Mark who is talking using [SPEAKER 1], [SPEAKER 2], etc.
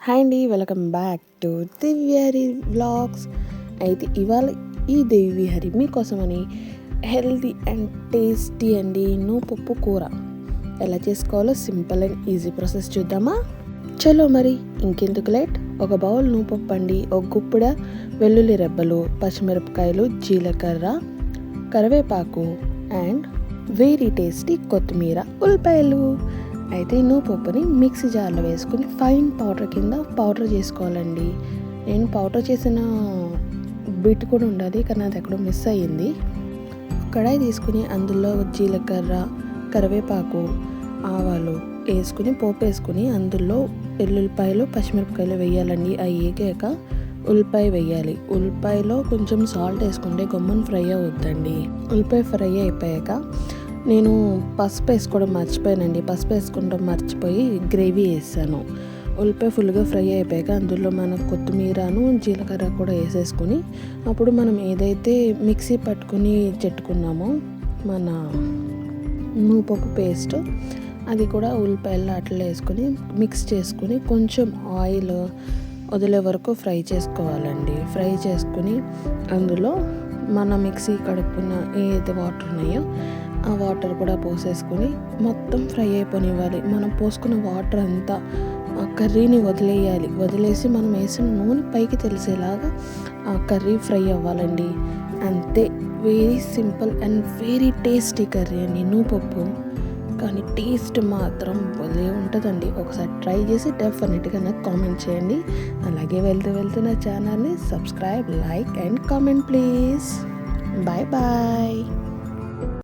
[SPEAKER 1] Hi అండి, welcome back to దివ్యహరి vlogs. అయితే ఇవాళ ఈ దివ్యహరి మీకోసమని హెల్తీ అండ్ టేస్టీ అండి పప్పు కూర ఎలా చేసుకోవాలో సింపుల్ అండ్ ఈజీ ప్రాసెస్ చూద్దామా? చలో మరి ఇంకెందుకు లేట్. ఒక బౌల్ పప్పు అండి, ఒక గుప్పెడ వెల్లుల్లి రెబ్బలు, పచ్చిమిరపకాయలు, జీలకర్ర, కరివేపాకు అండ్ వెరీ టేస్టీ కొత్తిమీర, ఉల్లిపాయలు. అయితే పప్పుని మిక్సీ జార్లో వేసుకుని ఫైన్ పౌడర్ కింద పౌడర్ చేసుకోవాలండి. నేను పౌడర్ చేసిన బిట్ కూడా ఉండదు, కానీ అది ఎక్కడో మిస్ అయ్యింది. కడాయి తీసుకుని అందులో జీలకర్ర, కరివేపాకు, ఆవాలు వేసుకుని పోపు వేసుకుని అందులో ఎల్లుల్లిపాయలు, పచ్చిమిరపకాయలు వేయాలండి. అవి వేగాక ఉల్లిపాయ వేయాలి. ఉల్లిపాయలో కొంచెం సాల్ట్ వేసుకుంటే గమ్మున ఫ్రై అవుద్దండి. ఉల్లిపాయ ఫ్రై అయిపోయాక నేను పసుపు వేసుకోవడం మర్చిపోయానండి. పసుపు వేసుకోవడం మర్చిపోయి గ్రేవీ వేసాను. ఉల్లిపాయ ఫుల్గా ఫ్రై అయిపోయాక అందులో మన కొత్తిమీరను, జీలకర్ర కూడా వేసేసుకుని అప్పుడు మనం ఏదైతే మిక్సీ పట్టుకుని చెట్టుకున్నామో మన పప్పు పేస్ట్, అది కూడా ఉల్లిపాయలు అట్లా వేసుకొని మిక్స్ చేసుకుని కొంచెం ఆయిల్ వదిలే వరకు ఫ్రై చేసుకోవాలండి. ఫ్రై చేసుకుని అందులో మన మిక్సీ కడుక్కున్న ఏదైతే వాటర్ ఉన్నాయో ఆ వాటర్ కూడా పోసేసుకొని మొత్తం ఫ్రై అయిపోనివ్వాలి. మనం పోసుకున్న వాటర్ అంతా ఆ కర్రీని వదిలేసి మనం వేసిన నూనె పైకి తెలిసేలాగా ఆ కర్రీ ఫ్రై అవ్వాలండి. అంతే, very simple and very tasty curry అండి పప్పు. కానీ టేస్ట్ మాత్రం భలే ఉంటుందండి. ఒకసారి ట్రై చేసి డెఫినెట్గా నాకు కామెంట్ చేయండి. అలాగే వెళ్తూ నా ఛానల్ని subscribe, like and comment please. Bye bye.